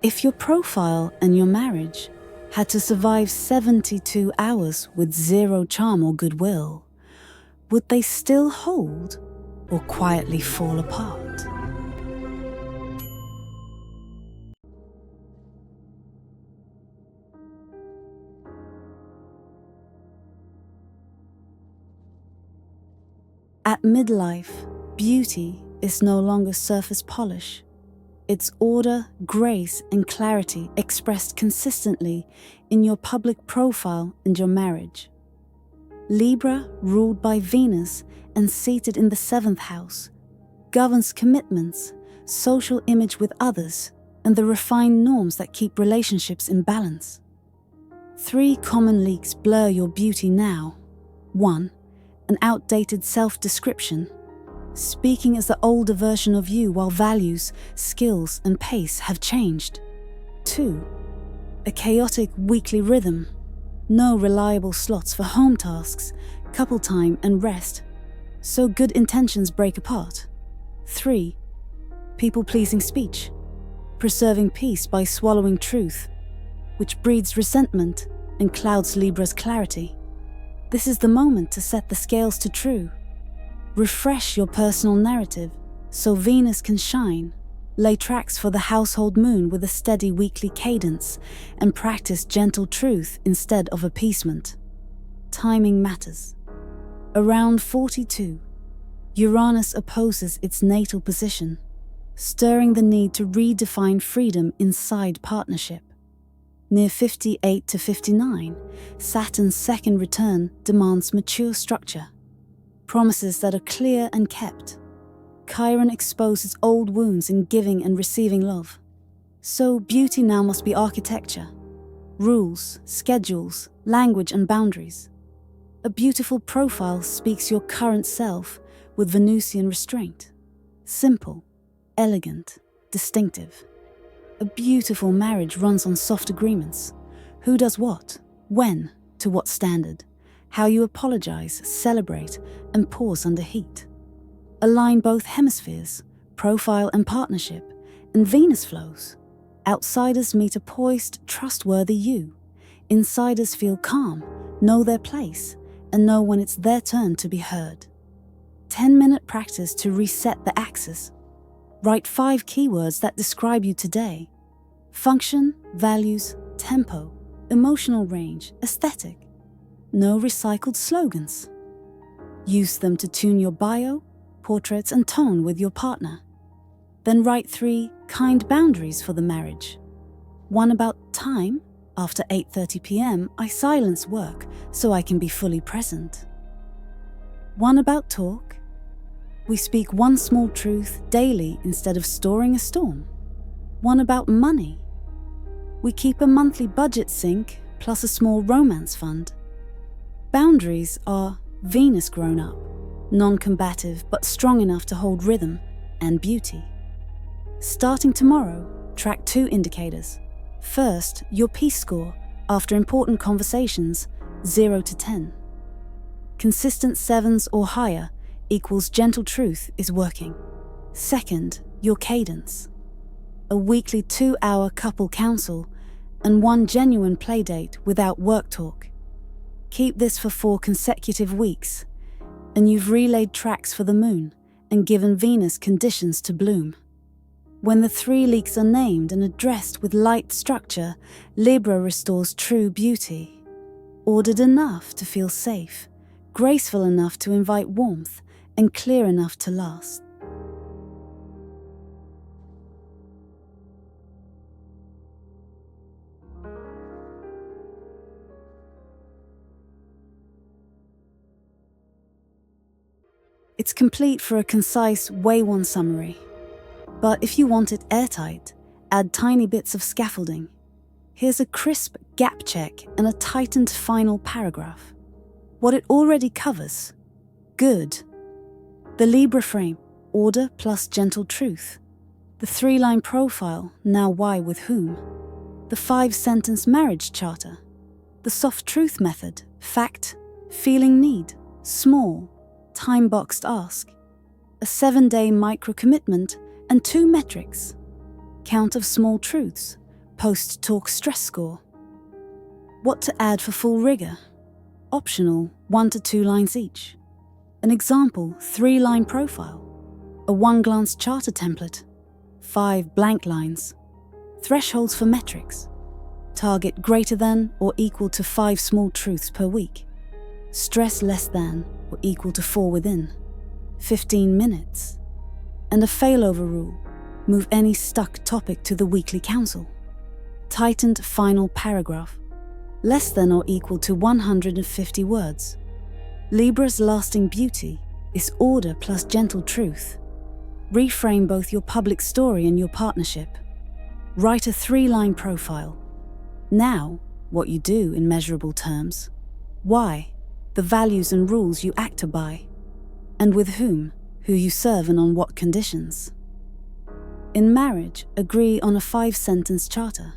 If your profile and your marriage had to survive 72 hours with zero charm or goodwill, would they still hold or quietly fall apart? At midlife, beauty is no longer surface polish. It's order, grace, and clarity expressed consistently in your public profile and your marriage. Libra, ruled by Venus and seated in the 7th house, governs commitments, social image with others, and the refined norms that keep relationships in balance. 3 common leaks blur your beauty now. 1. An outdated self-description, speaking as the older version of you while values, skills, and pace have changed. 2. A chaotic weekly rhythm, no reliable slots for home tasks, couple time, and rest, so good intentions break apart. 3. People-pleasing speech, preserving peace by swallowing truth, which breeds resentment and clouds Libra's clarity. This is the moment to set the scales to true. Refresh your personal narrative so Venus can shine. Lay tracks for the household moon with a steady weekly cadence and practice gentle truth instead of appeasement. Timing matters. Around 42, Uranus opposes its natal position, stirring the need to redefine freedom inside partnership. Near 58 to 59, Saturn's second return demands mature structure, promises that are clear and kept. Chiron exposes old wounds in giving and receiving love. So beauty now must be architecture, rules, schedules, language, and boundaries. A beautiful profile speaks your current self with Venusian restraint. Simple, elegant, distinctive. A beautiful marriage runs on soft agreements. Who does what, when, to what standard, how you apologize, celebrate, and pause under heat. Align both hemispheres, profile and partnership, and Venus flows. Outsiders meet a poised, trustworthy you. Insiders feel calm, know their place, and know when it's their turn to be heard. 10-minute practice to reset the axis. Write 5 keywords that describe you today. Function, values, tempo, emotional range, aesthetic. No recycled slogans. Use them to tune your bio, portraits, and tone with your partner. Then write 3 kind boundaries for the marriage. 1 about time. After 8:30 p.m., I silence work so I can be fully present. 1 about talk. We speak one small truth daily instead of storing a storm. 1 about money. We keep a monthly budget sync plus a small romance fund. Boundaries are Venus grown up, non-combative but strong enough to hold rhythm and beauty. Starting tomorrow, track 2 indicators. First, your peace score after important conversations, 0 to 10. Consistent 7s or higher equals gentle truth is working. Second, your cadence. A weekly 2-hour couple counsel and 1 genuine playdate without work talk. Keep this for 4 consecutive weeks, and you've relayed tracks for the moon and given Venus conditions to bloom. When the 3 leaks are named and addressed with light structure, Libra restores true beauty. Ordered enough to feel safe, graceful enough to invite warmth, and clear enough to last. It's complete for a concise Way 1 summary. But if you want it airtight, add tiny bits of scaffolding. Here's a crisp gap check and a tightened final paragraph. What it already covers. Good. The Libra frame, order plus gentle truth. The 3-line profile, now why with whom. The 5-sentence marriage charter. The soft truth method, fact, feeling need, small, time-boxed ask. A 7-day micro-commitment and 2 metrics. Count of small truths, Post-talk stress score. What to add for full rigor. Optional, 1 to 2 lines each. An example, 3-line profile. A 1-glance charter template. 5 blank lines. Thresholds for metrics. Target greater than or equal to 5 small truths per week. Stress less than or equal to 4 within. 15 minutes. And a failover rule. Move any stuck topic to the weekly council. Tightened final paragraph. Less than or equal to 150 words. Libra's lasting beauty is order plus gentle truth. Reframe both your public story and your partnership. Write a 3-line profile. Now, what you do in measurable terms. Why, the values and rules you act by. And with whom, who you serve and on what conditions. In marriage, agree on a 5-sentence charter.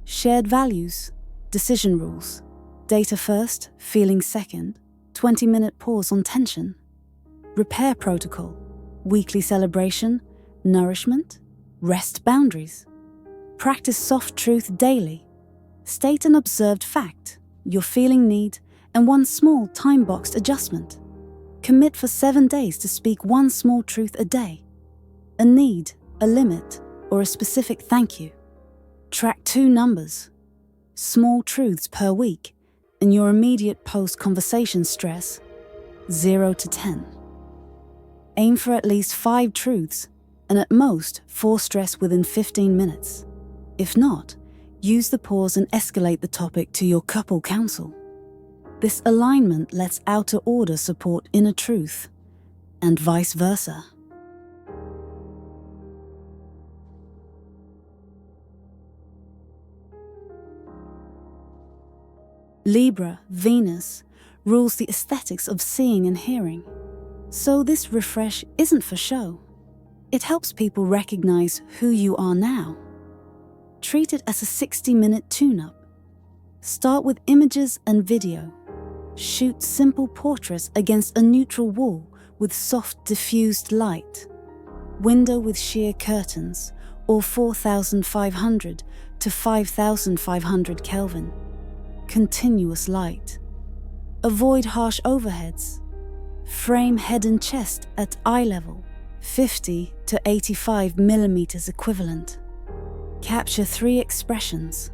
Shared values, decision rules, data first, feeling second, 20-minute pause on tension. Repair protocol, weekly celebration, nourishment, rest boundaries. Practice soft truth daily. State an observed fact, your feeling need, and 1 small time-boxed adjustment. Commit for 7 days to speak 1 small truth a day. A need, a limit, or a specific thank you. Track 2 numbers. Small truths per week, and your immediate post-conversation stress, 0 to 10. Aim for at least 5 truths, and at most 4 stress within 15 minutes. If not, use the pause and escalate the topic to your couple council. This alignment lets outer order support inner truth, and vice versa. Libra, Venus, rules the aesthetics of seeing and hearing. So this refresh isn't for show. It helps people recognize who you are now. Treat it as a 60-minute tune-up. Start with images and video. Shoot simple portraits against a neutral wall with soft diffused light. Window with sheer curtains, or 4,500 to 5,500 Kelvin. Continuous light. Avoid harsh overheads. Frame head and chest at eye level, 50 to 85 millimeters equivalent. Capture 3 expressions: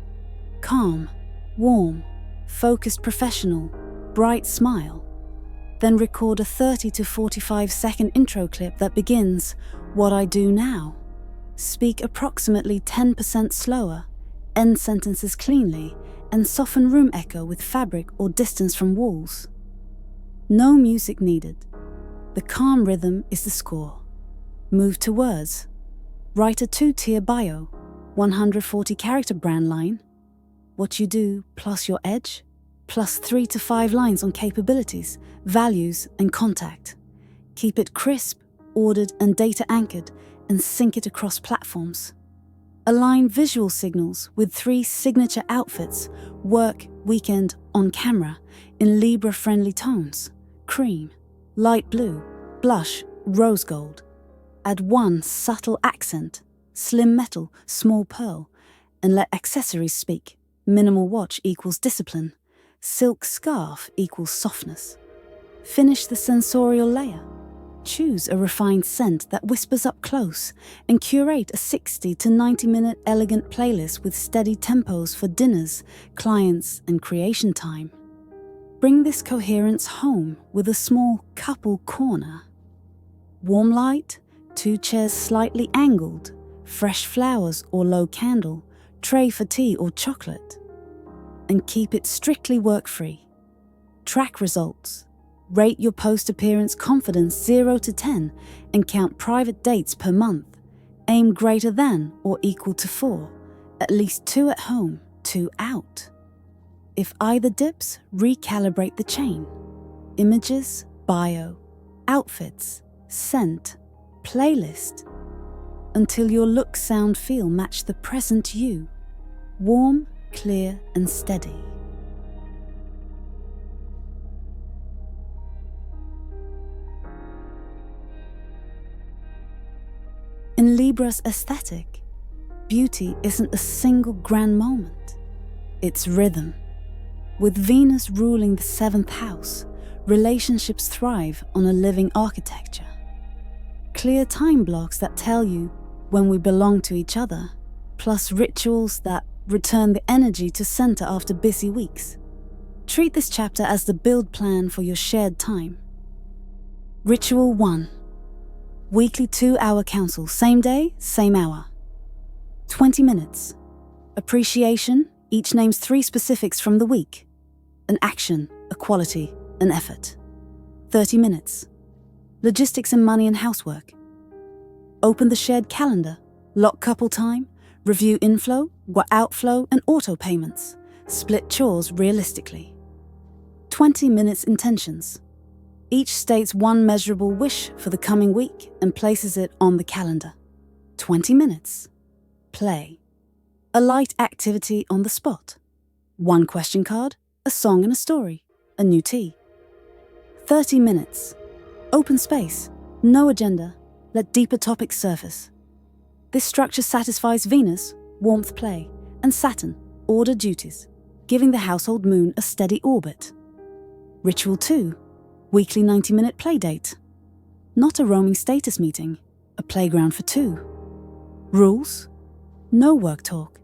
calm, warm, focused professional, bright smile. Then record a 30 to 45 second intro clip that begins, "What I do now." Speak approximately 10% slower, end sentences cleanly, and soften room echo with fabric or distance from walls. No music needed. The calm rhythm is the score. Move to words. Write a 2-tier bio, 140 character brand line. What you do plus your edge, plus 3 to 5 lines on capabilities, values, and contact. Keep it crisp, ordered, and data anchored, and sync it across platforms. Align visual signals with 3 signature outfits, work, weekend, on camera, in Libra-friendly tones: cream, light blue, blush, rose gold. Add 1 subtle accent, slim metal, small pearl, and let accessories speak. Minimal watch equals discipline. Silk scarf equals softness. Finish the sensorial layer. Choose a refined scent that whispers up close, and curate a 60 to 90-minute elegant playlist with steady tempos for dinners, clients, and creation time. Bring this coherence home with a small couple corner. Warm light, 2 chairs slightly angled, fresh flowers or low candle, tray for tea or chocolate. And keep it strictly work-free. Track results. Rate your post-appearance confidence 0 to 10 and count private dates per month. Aim greater than or equal to 4, at least 2 at home, 2 out. If either dips, recalibrate the chain. Images, bio, outfits, scent, playlist, until your look, sound, feel match the present you. Warm, clear, and steady. In Libra's aesthetic, beauty isn't a single grand moment. It's rhythm. With Venus ruling the 7th house, relationships thrive on a living architecture. Clear time blocks that tell you when we belong to each other, plus rituals that return the energy to center after busy weeks. Treat this chapter as the build plan for your shared time. Ritual 1. Weekly 2-hour council, same day, same hour. 20 minutes. Appreciation, each names 3 specifics from the week. An action, a quality, an effort. 30 minutes. Logistics and money and housework. Open the shared calendar, lock couple time, review inflow, outflow and auto payments. Split chores realistically. 20 minutes intentions. Each states one measurable wish for the coming week and places it on the calendar. 20 minutes. Play. A light activity on the spot. 1 question card, a song and a story, a new tea. 30 minutes. Open space, no agenda, let deeper topics surface. This structure satisfies Venus, warmth play, and Saturn, order duties, giving the household moon a steady orbit. Ritual 2. Weekly 90-minute play date. Not a roaming status meeting, a playground for 2. Rules: no work talk.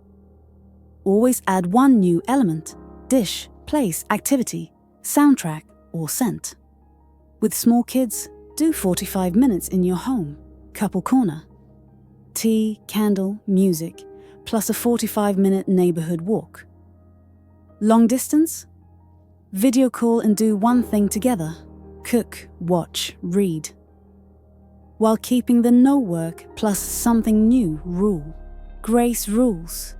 Always add 1 new element, dish, place, activity, soundtrack, or scent. With small kids, do 45 minutes in your home, couple corner. Tea, candle, music, plus a 45-minute neighborhood walk. Long distance? Video call and do 1 thing together. Cook, watch, read. While keeping the no work plus something new rule. Grace rules.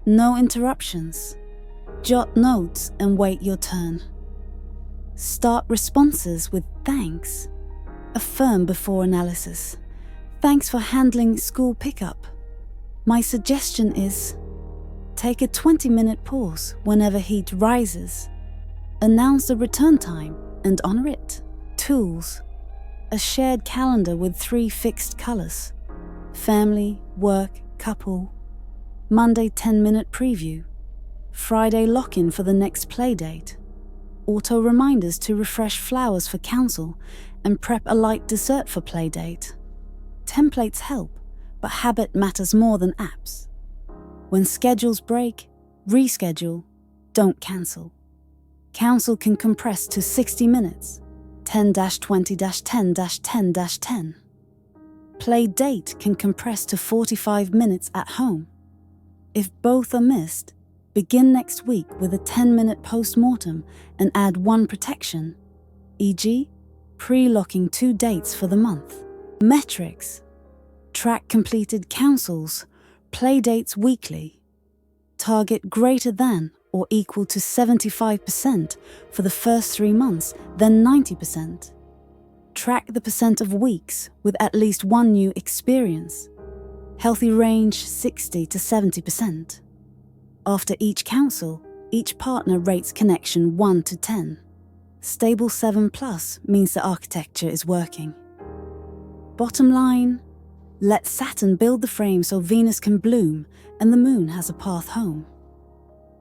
No interruptions. Jot notes and wait your turn. Start responses with thanks. Affirm before analysis. Thanks for handling school pickup. My suggestion is, take a 20-minute pause whenever heat rises. Announce the return time and honor it. Tools: a shared calendar with 3 fixed colors. Family, work, couple. Monday 10-minute preview. Friday lock-in for the next play date. Auto reminders to refresh flowers for council and prep a light dessert for play date. Templates help, but habit matters more than apps. When schedules break, reschedule, don't cancel. Council can compress to 60 minutes, 10-20-10-10-10. Play date can compress to 45 minutes at home. If both are missed, begin next week with a 10-minute post-mortem and add 1 protection, e.g., pre-locking 2 dates for the month. Metrics: track completed councils, play dates weekly. Target greater than or equal to 75% for the first 3 months, then 90%. Track the percent of weeks with at least 1 new experience. Healthy range 60 to 70%. After each council, each partner rates connection 1 to 10. Stable 7+ means the architecture is working. Bottom line, let Saturn build the frame so Venus can bloom and the moon has a path home.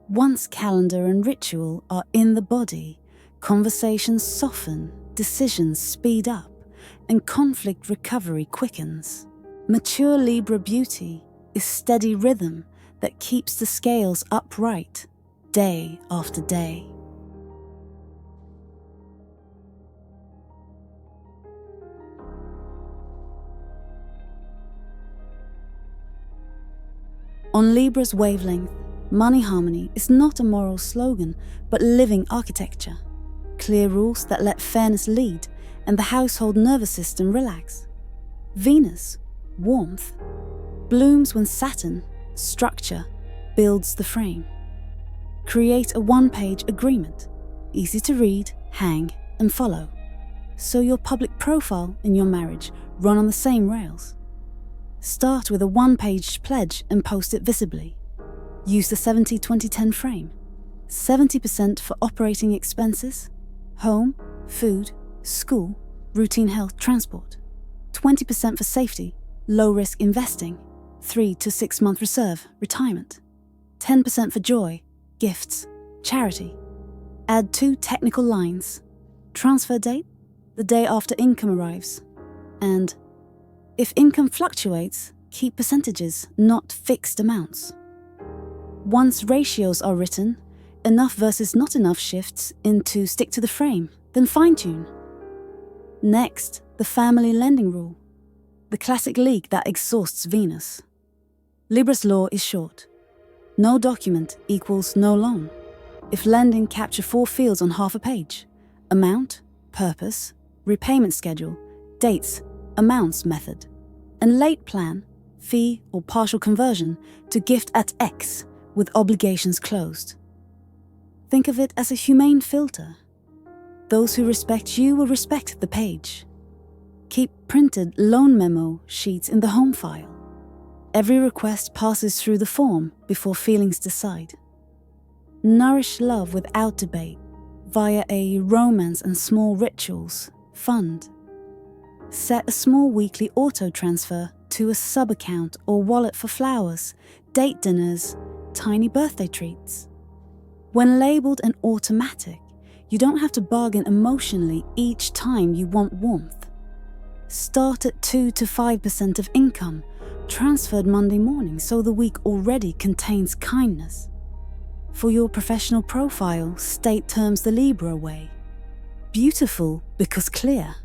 Once calendar and ritual are in the body, conversations soften, decisions speed up, and conflict recovery quickens. Mature Libra beauty is steady rhythm that keeps the scales upright, day after day. On Libra's wavelength, money harmony is not a moral slogan, but living architecture. Clear rules that let fairness lead and the household nervous system relax. Venus, warmth, blooms when Saturn, structure, builds the frame. Create a 1-page agreement, easy to read, hang, and follow. So your public profile and your marriage run on the same rails. Start with a 1-page pledge and post it visibly. Use the 70-20-10 frame. 70% for operating expenses, home, food, school, routine health, transport. 20% for safety, low-risk investing. 3 to 6 month reserve, retirement. 10% for joy, gifts, charity. Add 2 technical lines. Transfer date, the day after income arrives. And if income fluctuates, keep percentages, not fixed amounts. Once ratios are written, enough versus not enough shifts into stick to the frame, then fine-tune. Next, the family lending rule, the classic leak that exhausts Venus. Libra's law is short. No document equals no loan. If lending capture 4 fields on half a page, amount, purpose, repayment schedule, dates, amounts method, and late plan, fee or partial conversion to gift at X with obligations closed. Think of it as a humane filter. Those who respect you will respect the page. Keep printed loan memo sheets in the home file. Every request passes through the form before feelings decide. Nourish love without debate via a romance and small rituals fund. Set a small weekly auto transfer to a sub-account or wallet for flowers, date dinners, tiny birthday treats. When labeled an automatic, you don't have to bargain emotionally each time you want warmth. Start at 2 to 5% of income, transferred Monday morning so the week already contains kindness. For your professional profile, state terms the Libra way. Beautiful because clear.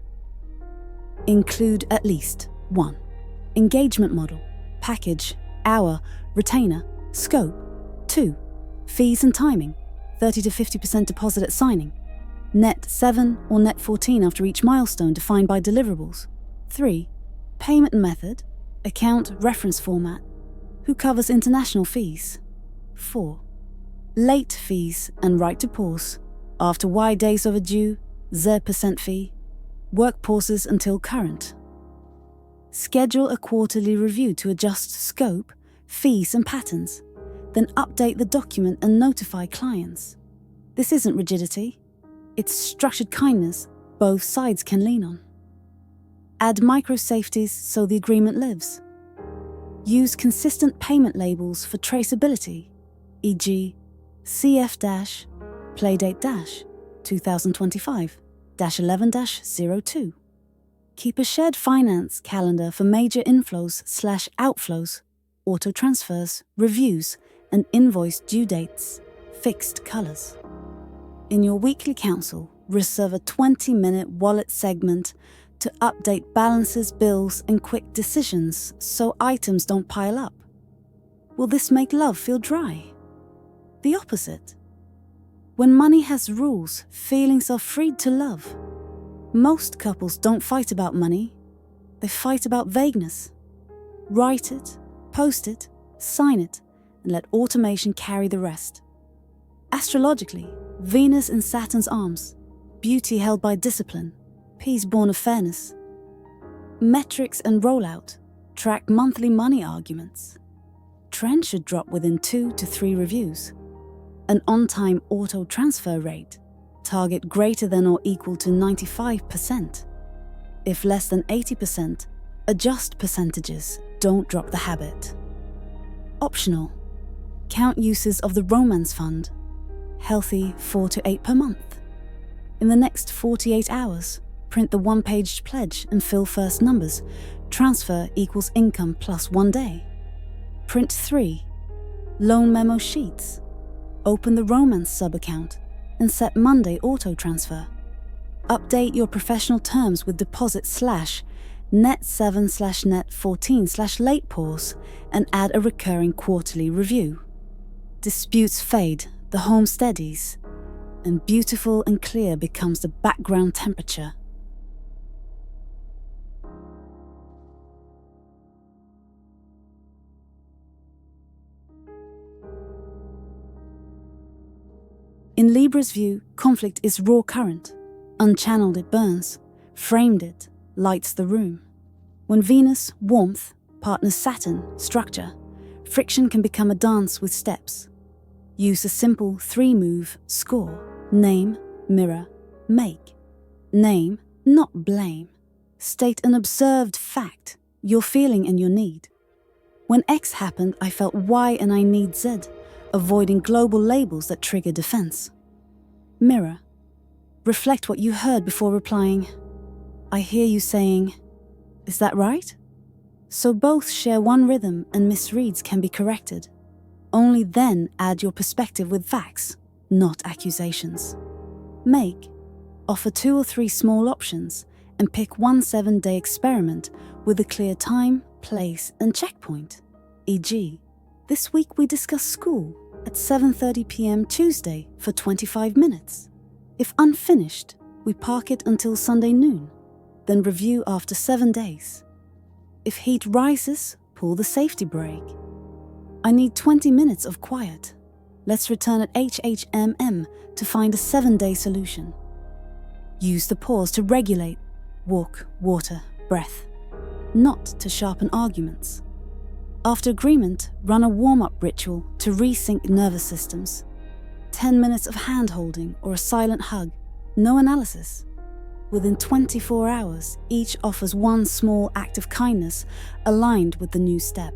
Include at least 1. Engagement model, package, hour, retainer, scope. 2. Fees and timing, 30 to 50% deposit at signing. Net 7 or net 14 after each milestone defined by deliverables. 3. Payment method, account reference format, who covers international fees. 4. Late fees and right to pause, after Y days overdue, 0% fee, work pauses until current. Schedule a quarterly review to adjust scope, fees and patterns, then update the document and notify clients. This isn't rigidity, it's structured kindness both sides can lean on. Add micro-safeties so the agreement lives. Use consistent payment labels for traceability, e.g. CF- Playdate- 2025-11-02. Keep a shared finance calendar for major inflows/outflows, auto transfers, reviews, and invoice due dates, fixed colors. In your weekly council, reserve a 20-minute wallet segment to update balances, bills, and quick decisions so items don't pile up. Will this make love feel dry? The opposite. When money has rules, feelings are freed to love. Most couples don't fight about money, they fight about vagueness. Write it, post it, sign it, and let automation carry the rest. Astrologically, Venus in Saturn's arms, beauty held by discipline, peace born of fairness. Metrics and rollout, track monthly money arguments. Trend should drop within 2 to 3 reviews. An on-time auto transfer rate, target greater than or equal to 95%. If less than 80%, adjust percentages, don't drop the habit. Optional, count uses of the romance fund, healthy 4 to 8 per month. In the next 48 hours, print the 1-page pledge and fill first numbers, transfer equals income plus 1 day. Print 3, loan memo sheets. Open the romance sub-account and set Monday auto transfer. Update your professional terms with deposit /net 7/net 14/late pause and add a recurring quarterly review. Disputes fade, the home steadies, and beautiful and clear becomes the background temperature. In Libra's view, conflict is raw current. Unchanneled it burns, framed it, lights the room. When Venus, warmth, partners Saturn, structure, friction can become a dance with steps. Use a simple 3-move score: name, mirror, make. Name, not blame. State an observed fact, your feeling and your need. When X happened, I felt Y and I need Z, avoiding global labels that trigger defense. Mirror. Reflect what you heard before replying. I hear you saying, is that right? So both share one rhythm and misreads can be corrected. Only then add your perspective with facts, not accusations. Make. Offer 2 or 3 small options and pick one 7-day experiment with a clear time, place, and checkpoint. E.g., this week we discuss school at 7:30 p.m. Tuesday for 25 minutes. If unfinished, we park it until Sunday noon, then review after 7 days. If heat rises, pull the safety brake. I need 20 minutes of quiet. Let's return at HHMM to find a 7-day solution. Use the pause to regulate, walk, water, breath, not to sharpen arguments. After agreement, run a warm-up ritual to resync nervous systems. 10 minutes of hand-holding or a silent hug, no analysis. Within 24 hours, each offers one small act of kindness aligned with the new step.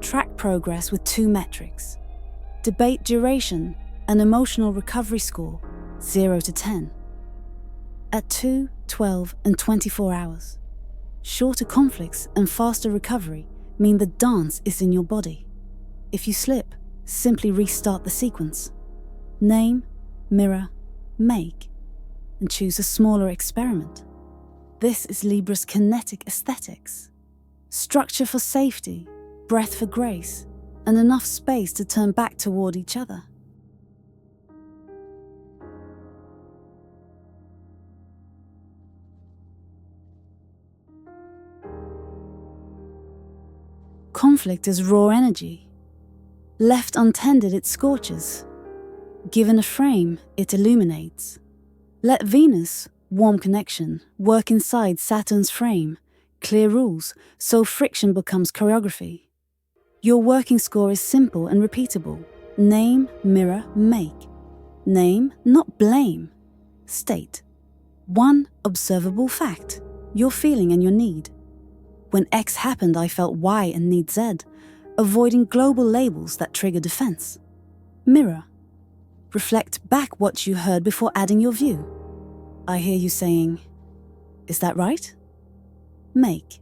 Track progress with 2 metrics. Debate duration and emotional recovery score, 0 to 10. At 2, 12, and 24 hours. Shorter conflicts and faster recovery mean the dance is in your body. If you slip, simply restart the sequence. Name, mirror, make, and choose a smaller experiment. This is Libra's kinetic aesthetics. Structure for safety, breath for grace, and enough space to turn back toward each other. Conflict is raw energy. Left untended, it scorches. Given a frame, it illuminates. Let Venus, warm connection, work inside Saturn's frame. Clear rules, so friction becomes choreography. Your working score is simple and repeatable. Name, mirror, make. Name, not blame. State. One observable fact, your feeling and your need. When X happened, I felt Y and need Z, avoiding global labels that trigger defense. Mirror. Reflect back what you heard before adding your view. I hear you saying, is that right? Make.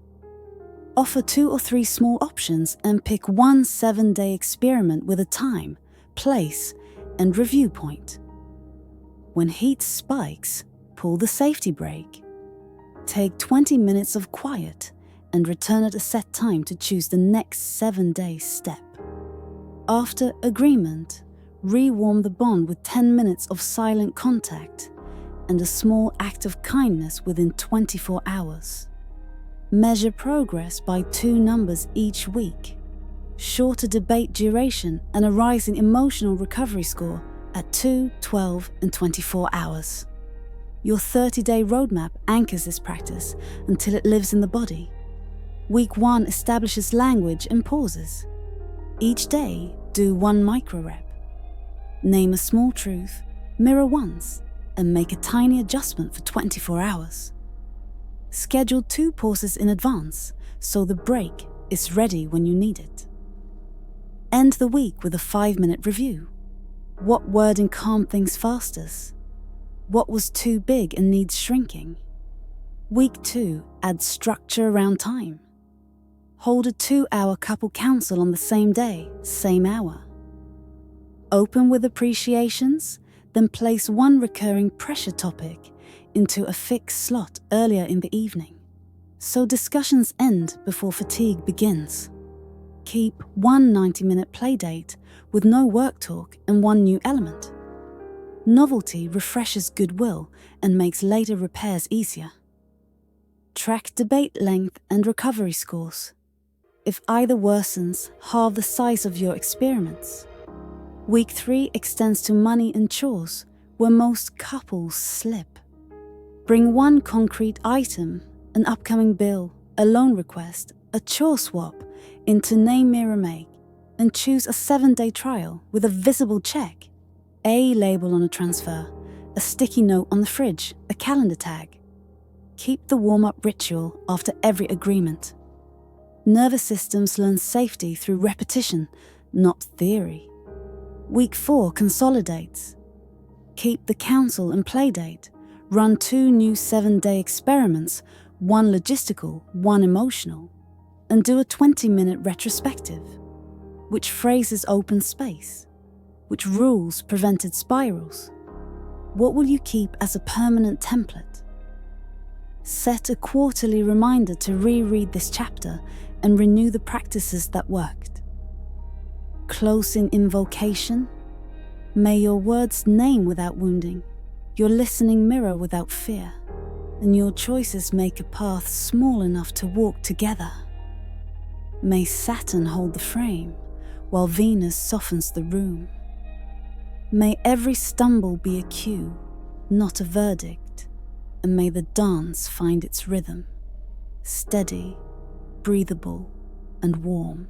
Offer 2 or 3 small options and pick one 7-day experiment with a time, place, and review point. When heat spikes, pull the safety brake. Take 20 minutes of quiet and return at a set time to choose the next 7-day step. After agreement, rewarm the bond with 10 minutes of silent contact and a small act of kindness within 24 hours. Measure progress by 2 numbers each week. Shorter debate duration and a rising emotional recovery score at 2, 12, and 24 hours. Your 30-day roadmap anchors this practice until it lives in the body. Week 1 establishes language and pauses. Each day, do 1 micro-rep. Name a small truth, mirror once, and make a tiny adjustment for 24 hours. Schedule 2 pauses in advance, so the break is ready when you need it. End the week with a 5-minute review. What wording calmed things fastest? What was too big and needs shrinking? Week 2 adds structure around time. Hold a 2-hour couple council on the same day, same hour. Open with appreciations, then place 1 recurring pressure topic into a fixed slot earlier in the evening, so discussions end before fatigue begins. Keep 1 90-minute playdate with no work talk and 1 new element. Novelty refreshes goodwill and makes later repairs easier. Track debate length and recovery scores. If either worsens, halve the size of your experiments. Week 3 extends to money and chores, where most couples slip. Bring 1 concrete item, an upcoming bill, a loan request, a chore swap, into Name, Mirror, Make, and choose a 7-day trial with a visible check, a label on a transfer, a sticky note on the fridge, a calendar tag. Keep the warm-up ritual after every agreement. Nervous systems learn safety through repetition, not theory. Week 4 consolidates. Keep the council and playdate. Run 2 new 7-day experiments, 1 logistical, 1 emotional, and do a 20-minute retrospective. Which phrases open space? Which rules prevented spirals? What will you keep as a permanent template? Set a quarterly reminder to reread this chapter and renew the practices that worked. Close in invocation. May your words name without wounding, your listening mirror without fear, and your choices make a path small enough to walk together. May Saturn hold the frame, while Venus softens the room. May every stumble be a cue, not a verdict, and may the dance find its rhythm, steady, breathable, and warm.